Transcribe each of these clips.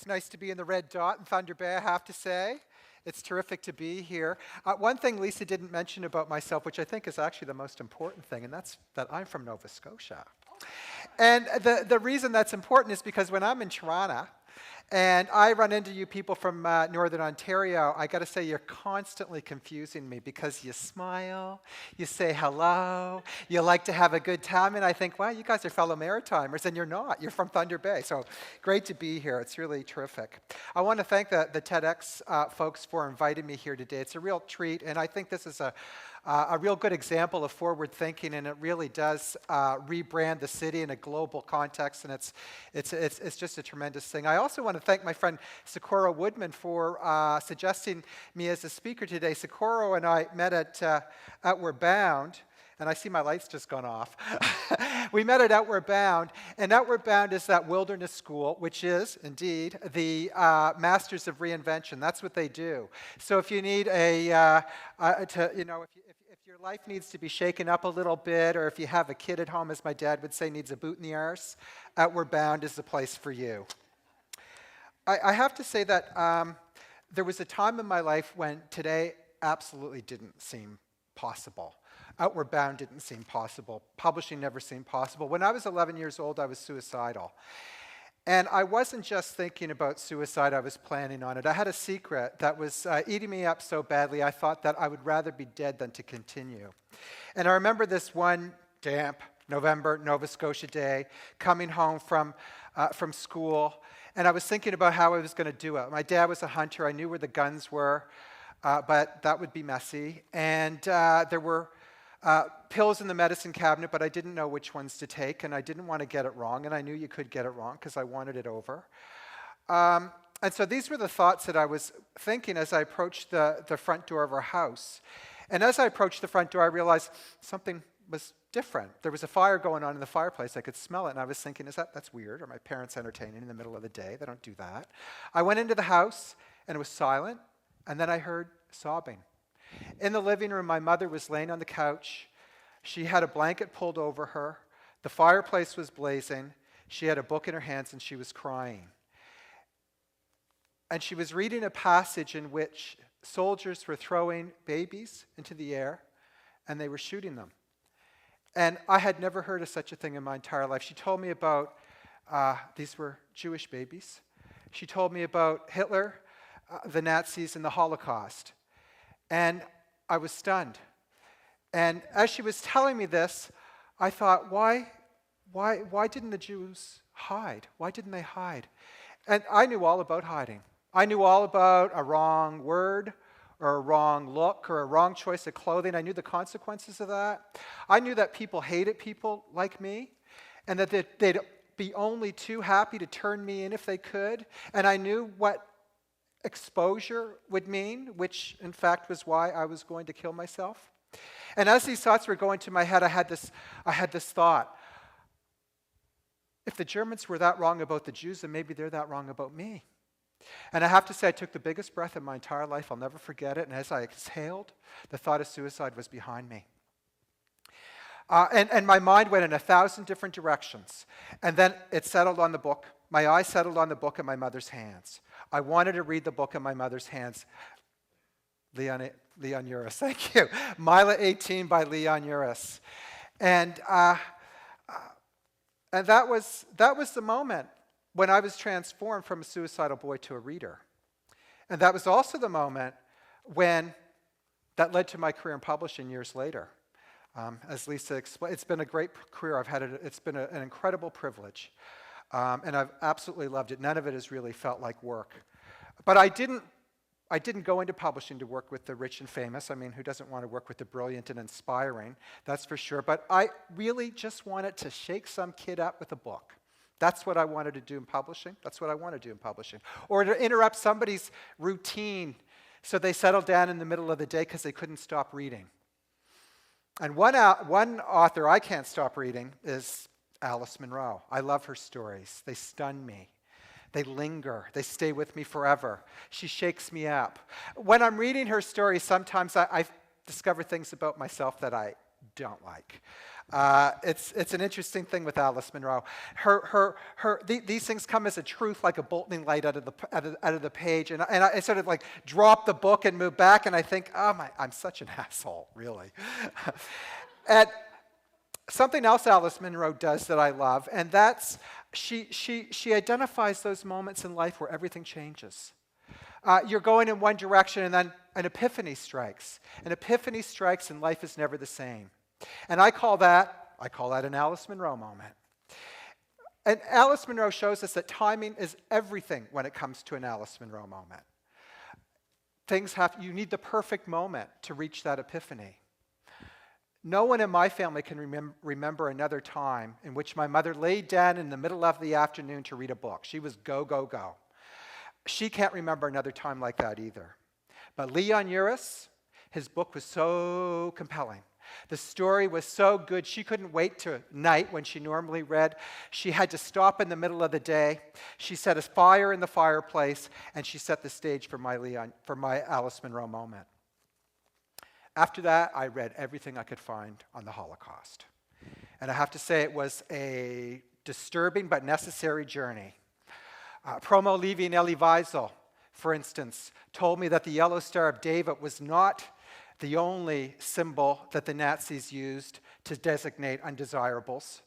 It's nice to be in the red dot in Thunder Bay, I have to say. It's terrific to be here. One thing Lisa didn't mention about myself, which I think is actually the most important thing, and that's that I'm from Nova Scotia. And the reason that's important is because when I'm in Toronto, and I run into you people from Northern Ontario, I got to say you're constantly confusing me because you smile, you say hello, you like to have a good time, and I think, wow, you guys are fellow Maritimers, and you're not. You're from Thunder Bay, so great to be here. It's really terrific. I want to thank the TEDx folks for inviting me here today. It's a real treat, and I think this is a real good example of forward thinking, and it really does rebrand the city in a global context, and it's just a tremendous thing. I also want to thank my friend Socorro Woodman for suggesting me as a speaker today. Socorro and I met at Outward Bound, and I see my light's just gone off. We met at Outward Bound, and Outward Bound is that wilderness school, which is, indeed, the Masters of Reinvention. That's what they do. So if you need if your life needs to be shaken up a little bit, or if you have a kid at home, as my dad would say, needs a boot in the arse, Outward Bound is the place for you. I have to say that there was a time in my life when today absolutely didn't seem possible. Outward Bound didn't seem possible. Publishing never seemed possible. When I was 11 years old, I was suicidal. And I wasn't just thinking about suicide, I was planning on it. I had a secret that was eating me up so badly, I thought that I would rather be dead than to continue. And I remember this one damp November, Nova Scotia day, coming home from school, and I was thinking about how I was going to do it. My dad was a hunter. I knew where the guns were, but that would be messy. And there were pills in the medicine cabinet, but I didn't know which ones to take, and I didn't want to get it wrong, and I knew you could get it wrong because I wanted it over. And so these were the thoughts that I was thinking as I approached the front door of our house. And as I approached the front door, I realized something was different. There was a fire going on in the fireplace. I could smell it, and I was thinking, that's weird? Are my parents entertaining in the middle of the day? They don't do that. I went into the house, and it was silent, and then I heard sobbing. In the living room, my mother was laying on the couch. She had a blanket pulled over her. The fireplace was blazing. She had a book in her hands, and she was crying. And she was reading a passage in which soldiers were throwing babies into the air, and they were shooting them. And I had never heard of such a thing in my entire life. She told me about, these were Jewish babies. She told me about Hitler, the Nazis, and the Holocaust. And I was stunned. And as she was telling me this, I thought, why didn't the Jews hide? Why didn't they hide? And I knew all about hiding. I knew all about a wrong word, or a wrong look, or a wrong choice of clothing. I knew the consequences of that. I knew that people hated people like me, and that they'd be only too happy to turn me in if they could. And I knew what exposure would mean, which in fact was why I was going to kill myself. And as these thoughts were going to my head, I had this thought. If the Germans were that wrong about the Jews, then maybe they're that wrong about me. And I have to say, I took the biggest breath in my entire life. I'll never forget it. And as I exhaled, the thought of suicide was behind me. And my mind went in 1,000 different directions. And then it settled on the book. My eyes settled on the book in my mother's hands. I wanted to read the book in my mother's hands. Leon Uris, thank you. Mila 18 by Leon Uris. And that was the moment when I was transformed from a suicidal boy to a reader. And that was also the moment that led to my career in publishing years later. As Lisa explained, it's been a great career. It's been an incredible privilege. And I've absolutely loved it. None of it has really felt like work. But I didn't go into publishing to work with the rich and famous. I mean, who doesn't want to work with the brilliant and inspiring? That's for sure. But I really just wanted to shake some kid up with a book. That's what I wanted to do in publishing. That's what I want to do in publishing. Or to interrupt somebody's routine so they settled down in the middle of the day because they couldn't stop reading. And one author I can't stop reading is Alice Munro. I love her stories. They stun me. They linger. They stay with me forever. She shakes me up. When I'm reading her stories, sometimes I discover things about myself that I don't like. It's an interesting thing with Alice Munro. These things come as a truth, like a bolting light out of the page, and I sort of like drop the book and move back, and I think, I'm such an asshole, really. And something else Alice Munro does that I love, and that's she identifies those moments in life where everything changes. You're going in one direction, and then an epiphany strikes. An epiphany strikes, and life is never the same. And I call that an Alice Munro moment. And Alice Munro shows us that timing is everything when it comes to an Alice Munro moment. You need the perfect moment to reach that epiphany. No one in my family can remember another time in which my mother laid down in the middle of the afternoon to read a book. She was go, go, go. She can't remember another time like that either. But Leon Uris, his book was so compelling. The story was so good, she couldn't wait to night when she normally read. She had to stop in the middle of the day. She set a fire in the fireplace, and she set the stage for my Alice Munro moment. After that, I read everything I could find on the Holocaust. And I have to say it was a disturbing but necessary journey. Promo Levi and Elie Wiesel, for instance, told me that the Yellow Star of David was not the only symbol that the Nazis used to designate undesirables.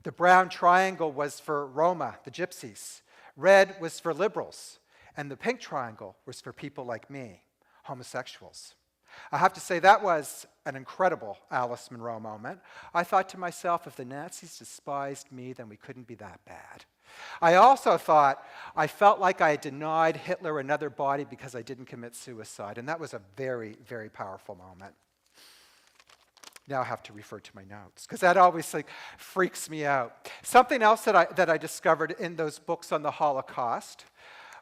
The brown triangle was for Roma, the gypsies. Red was for liberals. And the pink triangle was for people like me, homosexuals. I have to say that was an incredible Alice Munro moment. I thought to myself, if the Nazis despised me, then we couldn't be that bad. I also thought I felt like I had denied Hitler another body because I didn't commit suicide, and that was a very, very powerful moment. Now I have to refer to my notes, because that always freaks me out. Something else that I discovered in those books on the Holocaust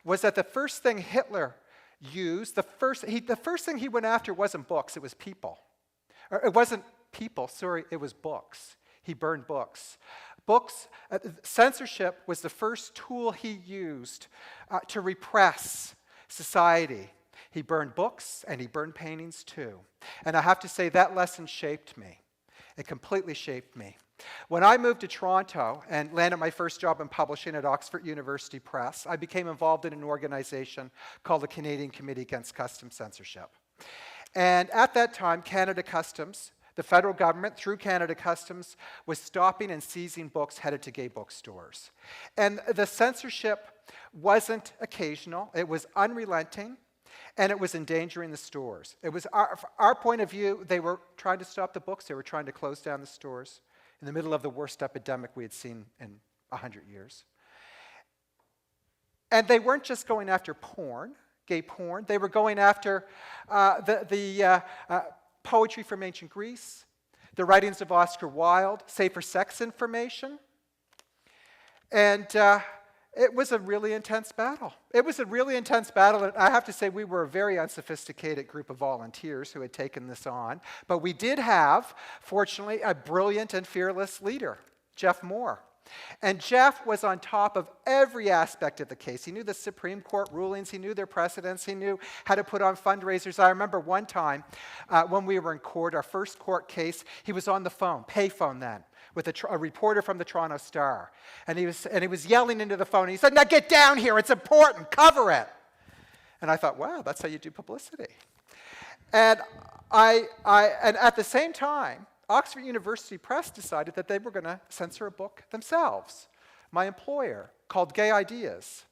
was that the first thing Hitler used, the first thing he went after wasn't books, it was people. Or it wasn't people, sorry, it was books. He burned books. Censorship was the first tool he used to repress society. He burned books and he burned paintings too. And I have to say that lesson shaped me. It completely shaped me. When I moved to Toronto and landed my first job in publishing at Oxford University Press, I became involved in an organization called the Canadian Committee Against Customs Censorship. And at that time, Canada Customs, the federal government, through Canada Customs, was stopping and seizing books headed to gay bookstores. And the censorship wasn't occasional, it was unrelenting, and it was endangering the stores. It was our point of view, they were trying to stop the books, they were trying to close down the stores in the middle of the worst epidemic we had seen in 100 years. And they weren't just going after porn, gay porn, they were going after the poetry from ancient Greece, the writings of Oscar Wilde, safer sex information. And it was a really intense battle. It was a really intense battle, and I have to say we were a very unsophisticated group of volunteers who had taken this on. But we did have, fortunately, a brilliant and fearless leader, Jeff Moore. And Jeff was on top of every aspect of the case. He knew the Supreme Court rulings, he knew their precedents, he knew how to put on fundraisers. I remember one time when we were in court, our first court case, he was on the phone, payphone then, with a reporter from the Toronto Star. And he was yelling into the phone, and he said, "Now get down here, it's important, cover it." And I thought, wow, that's how you do publicity. And and at the same time, Oxford University Press decided that they were going to censor a book themselves, my employer, called Gay Ideas.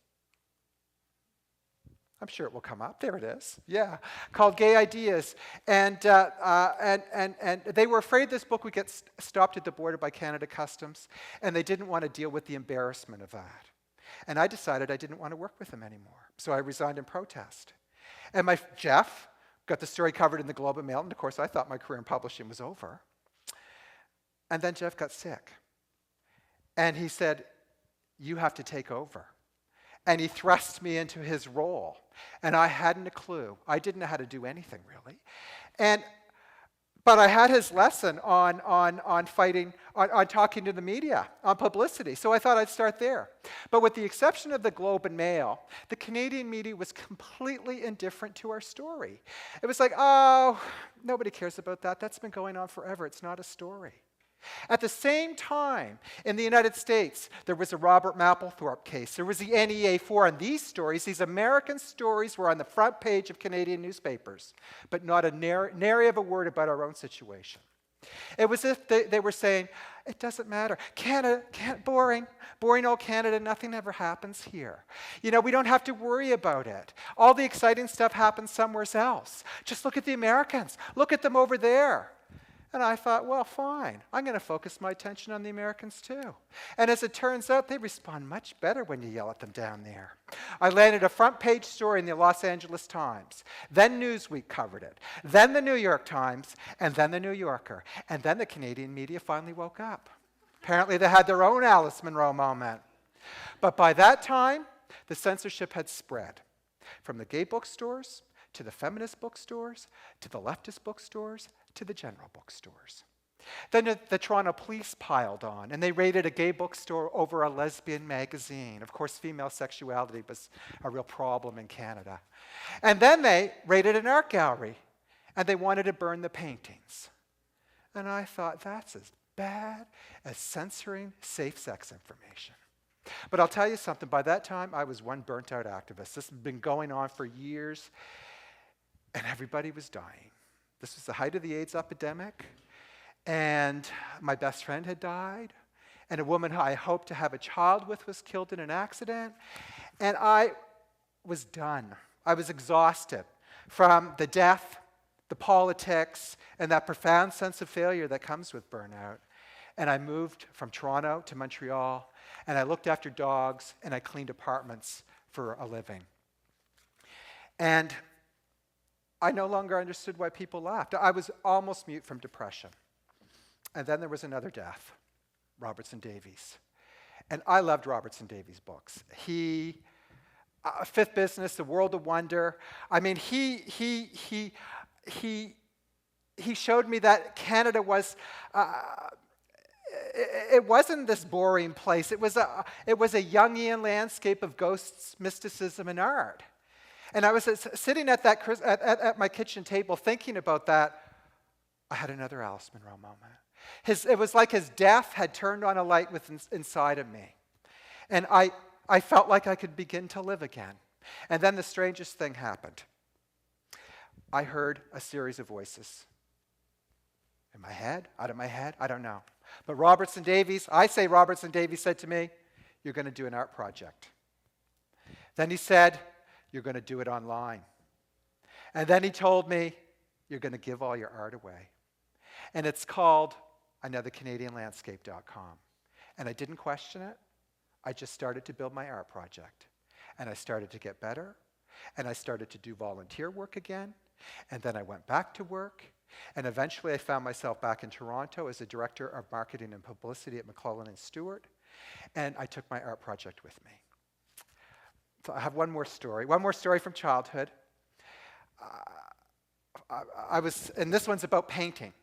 I'm sure it will come up. There it is. Yeah, called Gay Ideas. And they were afraid this book would get stopped at the border by Canada Customs, and they didn't want to deal with the embarrassment of that. And I decided I didn't want to work with them anymore, so I resigned in protest. And Jeff got the story covered in the Globe and Mail, and of course I thought my career in publishing was over. And then Jeff got sick. And he said, "You have to take over." And he thrust me into his role. And I hadn't a clue. I didn't know how to do anything, really. And But I had his lesson on fighting, on talking to the media, on publicity. So I thought I'd start there. But with the exception of the Globe and Mail, the Canadian media was completely indifferent to our story. It was like, oh, nobody cares about that. That's been going on forever. It's not a story. At the same time, in the United States, there was a Robert Mapplethorpe case. There was the NEA4, and these stories, these American stories, were on the front page of Canadian newspapers, but not a nary of a word about our own situation. It was as if they were saying, it doesn't matter. Canada, boring old Canada, nothing ever happens here. You know, we don't have to worry about it. All the exciting stuff happens somewhere else. Just look at the Americans. Look at them over there. And I thought, well, fine. I'm going to focus my attention on the Americans too. And as it turns out, they respond much better when you yell at them down there. I landed a front page story in the Los Angeles Times. Then Newsweek covered it. Then the New York Times. And then the New Yorker. And then the Canadian media finally woke up. Apparently they had their own Alice Munro moment. But by that time, the censorship had spread. From the gay bookstores, to the feminist bookstores, to the leftist bookstores, to the general bookstores. Then the Toronto police piled on, and they raided a gay bookstore over a lesbian magazine. Of course, female sexuality was a real problem in Canada. And then they raided an art gallery, and they wanted to burn the paintings. And I thought, that's as bad as censoring safe sex information. But I'll tell you something, by that time, I was one burnt-out activist. This had been going on for years, and everybody was dying. This was the height of the AIDS epidemic, and my best friend had died, and a woman who I hoped to have a child with was killed in an accident, and I was done. I was exhausted from the death, the politics, and that profound sense of failure that comes with burnout. And I moved from Toronto to Montreal, and I looked after dogs, and I cleaned apartments for a living. And I no longer understood why people laughed. I was almost mute from depression. And then there was another death, Robertson Davies. And I loved Robertson Davies' books. Fifth Business, The World of Wonder. I mean, he showed me that Canada was, it wasn't this boring place. It was a Jungian landscape of ghosts, mysticism, and art. And I was sitting at my kitchen table thinking about that. I had another Alice Munro moment. It was like his death had turned on a light inside of me. And I felt like I could begin to live again. And then the strangest thing happened. I heard a series of voices. In my head? Out of my head? I don't know. But Robertson Davies said to me, you're going to do an art project. Then he said, you're going to do it online. And then he told me, you're going to give all your art away. And it's called anothercanadianlandscape.com. And I didn't question it. I just started to build my art project. And I started to get better. And I started to do volunteer work again. And then I went back to work. And eventually I found myself back in Toronto as a director of marketing and publicity at McClelland Stewart. And I took my art project with me. So I have one more story from childhood. And this one's about painting.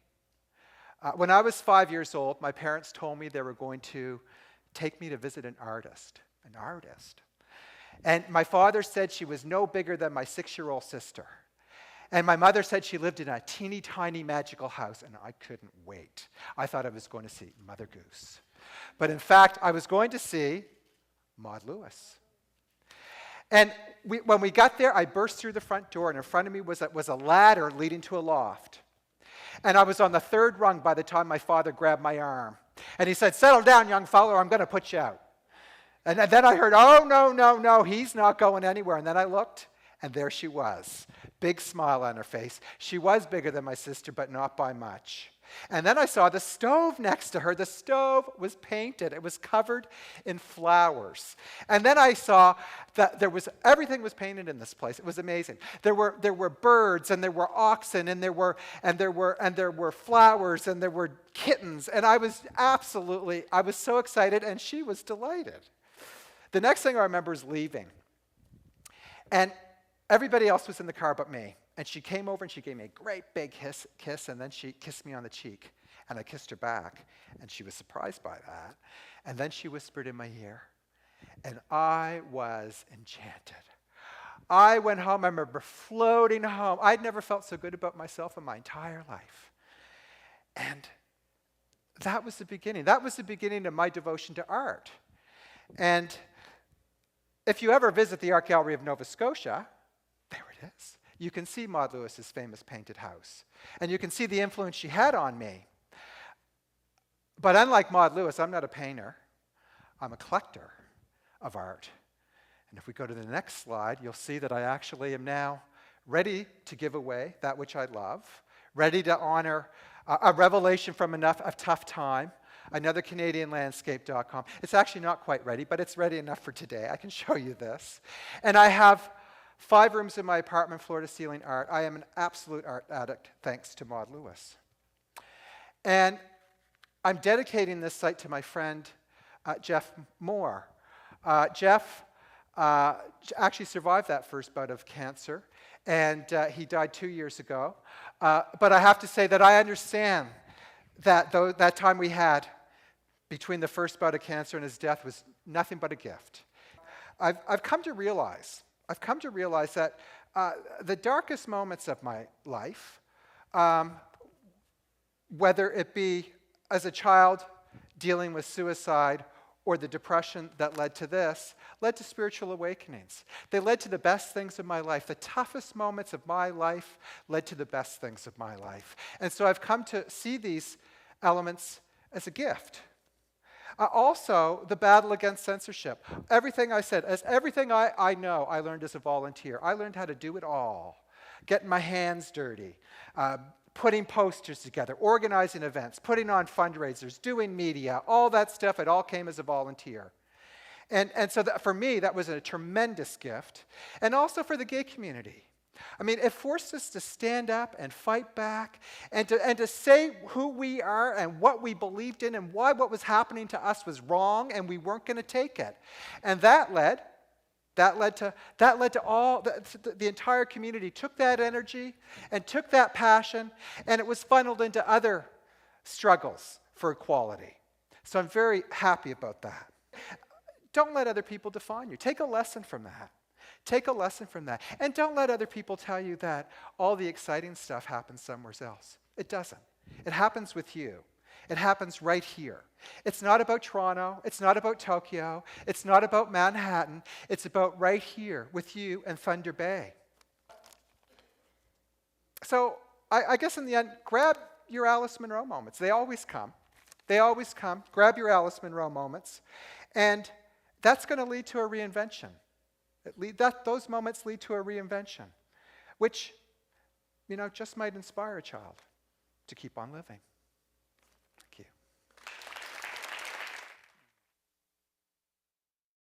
When I was 5 years old, my parents told me they were going to take me to visit an artist. And my father said she was no bigger than my 6-year-old sister. And my mother said she lived in a teeny tiny magical house, and I couldn't wait. I thought I was going to see Mother Goose. But in fact, I was going to see Maud Lewis. And when we got there, I burst through the front door, and in front of me was a ladder leading to a loft. And I was on the 3rd rung by the time my father grabbed my arm. And he said, settle down, young fellow, or I'm going to put you out. And then I heard, oh, no, he's not going anywhere. And then I looked, and there she was. Big smile on her face. She was bigger than my sister, but not by much. And then I saw the stove next to her. The stove was painted. It was covered in flowers. And then I saw that everything was painted in this place. It was amazing. There were birds, and there were oxen, and there were flowers, and there were kittens. And I was so excited, and she was delighted. The next thing I remember is leaving. And everybody else was in the car but me. And she came over and she gave me a great big kiss, and then she kissed me on the cheek. And I kissed her back, and she was surprised by that. And then she whispered in my ear, and I was enchanted. I went home, I remember floating home. I'd never felt so good about myself in my entire life. And that was the beginning. That was the beginning of my devotion to art. And if you ever visit the Art Gallery of Nova Scotia, there it is. You can see Maud Lewis's famous painted house. And you can see the influence she had on me. But unlike Maud Lewis, I'm not a painter. I'm a collector of art. And if we go to the next slide, you'll see that I actually am now ready to give away that which I love, ready to honor a revelation from a tough time, another CanadianLandscape.com. It's actually not quite ready, but it's ready enough for today. I can show you this. And I have 5 rooms in my apartment, floor-to-ceiling art. I am an absolute art addict, thanks to Maud Lewis. And I'm dedicating this site to my friend, Jeff Moore. Jeff actually survived that first bout of cancer, and he died 2 years ago. But I have to say that I understand that that time we had between the first bout of cancer and his death was nothing but a gift. I've come to realize that the darkest moments of my life, whether it be as a child dealing with suicide or the depression that led to this, led to spiritual awakenings. They led to the best things of my life. The toughest moments of my life led to the best things of my life. And so I've come to see these elements as a gift. Also, the battle against censorship. Everything I said, everything I know, I learned as a volunteer. I learned how to do it all. Getting my hands dirty, putting posters together, organizing events, putting on fundraisers, doing media, all that stuff, it all came as a volunteer. And so for me, that was a tremendous gift. And also for the gay community. I mean, it forced us to stand up and fight back and to say who we are and what we believed in and why what was happening to us was wrong and we weren't going to take it. And that led to all, the entire community took that energy and took that passion, and it was funneled into other struggles for equality. So I'm very happy about that. Don't let other people define you. Take a lesson from that. Take a lesson from that. And don't let other people tell you that all the exciting stuff happens somewhere else. It doesn't. It happens with you. It happens right here. It's not about Toronto. It's not about Tokyo. It's not about Manhattan. It's about right here with you and Thunder Bay. So I guess in the end, grab your Alice Munro moments. They always come. They always come. Grab your Alice Munro moments. And that's going to lead to a reinvention. Those moments lead to a reinvention, which, just might inspire a child to keep on living.